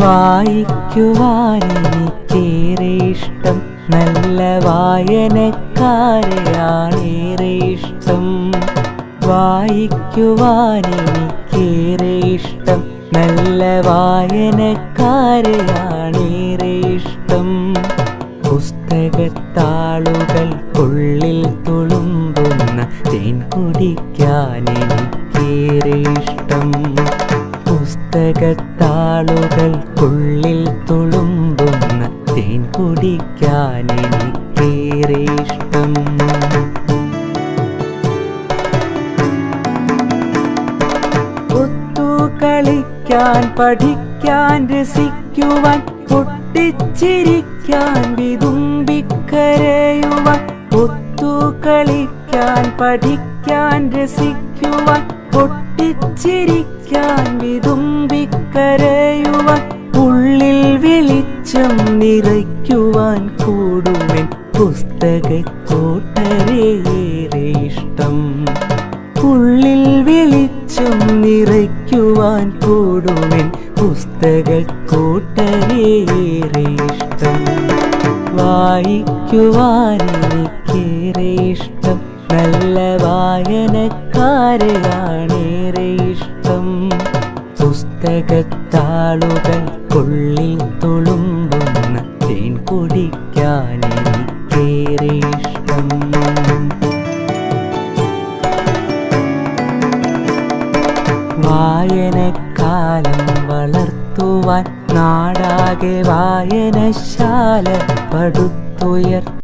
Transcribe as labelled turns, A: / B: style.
A: വായിക്കുവാനെനിക്കേറെ ഇഷ്ടം, നല്ല വായനക്കാരെയാണേറെ ഇഷ്ടം. വായിക്കുവാനെനിക്കേറെ ഇഷ്ടം, നല്ല വായനക്കാരെയാണേറെ ഇഷ്ടം. പുസ്തകത്താളുകൾക്കുള്ളിൽ തുളുമ്പുന്ന തേൻ കുടിക്കാനെനിക്കേറെ ഇഷ്ടം. പുസ്തകത്താളുകൾക്കുള്ളിൽ തുളുമ്പുന്ന തേൻ കുടിക്കാനെനിക്കേറെ ഇഷ്ടം. ഒത്തുകളിക്കാൻ, പഠിക്കാൻ, രസിക്കുവാൻ, പൊട്ടിച്ചിരിക്കാൻ, വിതുമ്പിക്കരയുവാൻ. ഒത്തുകളിക്കാൻ, പഠിക്കാൻ, രസിക്കുവാൻ, പൊട്ടിച്ചിരിക്കാൻ, വിതുമ്പിക്കരയുവാൻ. ഉള്ളിൽ വെളിച്ചം നിറയ്ക്കുവാൻ കൂടുമെൻ പുസ്തകക്കോട്ടരയേറെ ഇഷ്ടം. ഉള്ളിൽ വെളിച്ചം നിറയ്ക്കുവാൻ കൂടുമെൻ പുസ്തകക്കോട്ടരയേറെ ഇഷ്ടം. വായിക്കുവാനെനിക്കേറെ ഇഷ്ടം, നല്ല വായനക്കാരെയാണേറെ ഇഷ്ടം. പുസ്തകത്താളുകൾക്കുള്ളിൽ തുളുമ്പുന്ന തേൻ കുടിക്കാനെനിക്കേറെ ഇഷ്ടം. വായനക്കാലം വളർത്തുവാൻ നാടാകെ വായനശാല പടുത്തുയർത്തി.